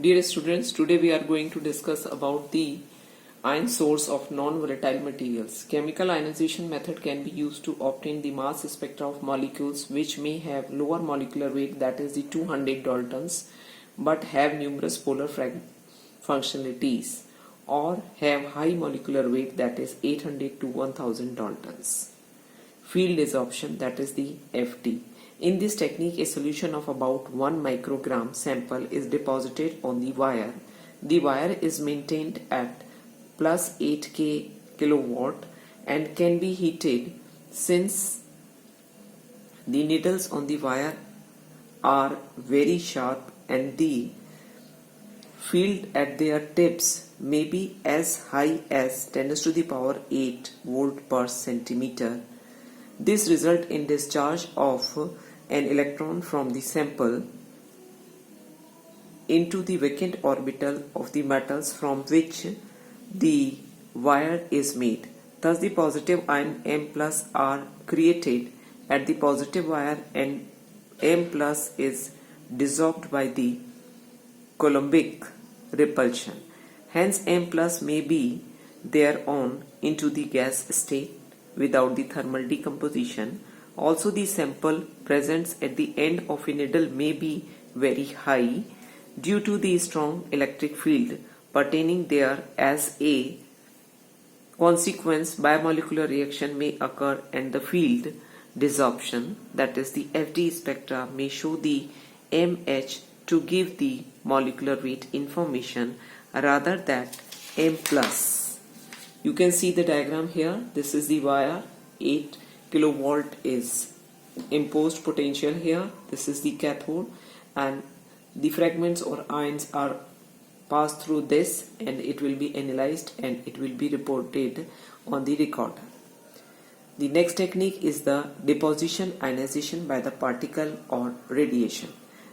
Dear students, today we are going to discuss about the ion source of non-volatile materials. Chemical ionization method can be used to obtain the mass spectra of molecules which may have lower molecular weight, that is the 200 daltons, but have numerous polar functionalities, or have high molecular weight, that is 800 to 1000 daltons. Field desorption, that is the FD. In this technique, a solution of about 1 microgram sample is deposited on the wire. The wire is maintained at plus 8K kilowatt and can be heated since the needles on the wire are very sharp and the field at their tips may be as high as 10 to the power 8 volt per centimeter. This results in discharge of an electron from the sample into the vacant orbital of the metals from which the wire is made. Thus the positive ion M plus are created at the positive wire and M plus is dissolved by the Coulombic repulsion. Hence M plus may be thereon into the gas state without the thermal decomposition. Also, the sample presence at the end of a needle may be very high due to the strong electric field pertaining there. As a consequence, bimolecular reaction may occur and the field desorption, that is the FD spectra, may show the MH to give the molecular weight information rather than M plus. You can see the diagram here. This is the wire. 8 kilovolt is imposed potential here. This is the cathode and the fragments or ions are passed through this and it will be analyzed and it will be reported on the recorder. The next technique is the deposition ionization by the particle or radiation.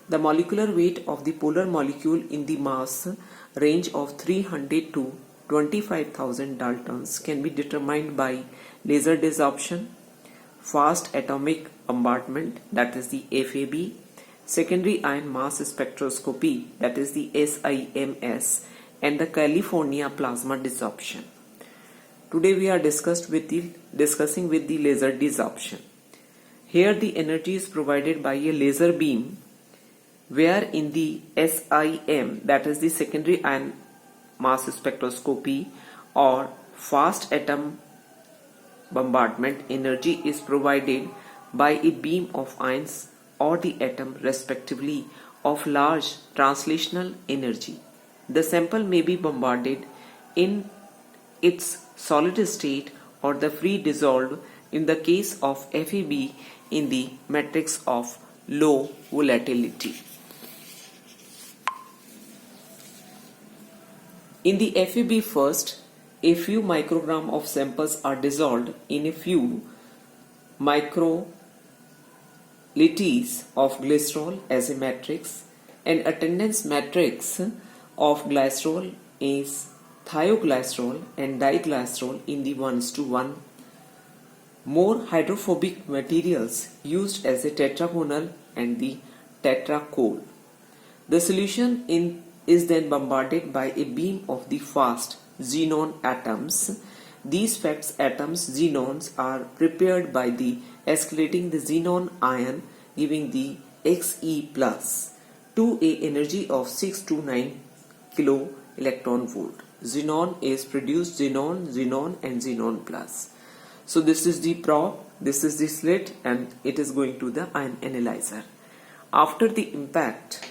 The molecular weight of the polar molecule in the mass range of 300 to 25,000 daltons can be determined by laser desorption, fast atomic bombardment, that is the FAB, secondary ion mass spectroscopy, that is the SIMS, and the California plasma desorption. Today we are discussing with the laser desorption. Here the energy is provided by a laser beam, where in the SIM, that is the secondary ion mass spectroscopy or fast atom bombardment, energy is provided by a beam of ions or the atom respectively of large translational energy. The sample may be bombarded in its solid state or the free dissolved in the case of FAB in the matrix of low volatility. In the FAB, first, a few microgram of samples are dissolved in a few microliters of glycerol as a matrix, and attendance matrix of glycerol is thioglycerol and diglycerol in the 1:1. More hydrophobic materials used as a tetragonal and the tetrachole. The solution is then bombarded by a beam of the fast xenon atoms. These fast atoms, xenons, are prepared by the escalating the xenon ion, giving the Xe plus to a energy of 6 to 9 kilo electron volt. Xenon is produced, xenon, xenon and xenon plus. So this is the probe, this is the slit, and it is going to the ion analyzer. After the impact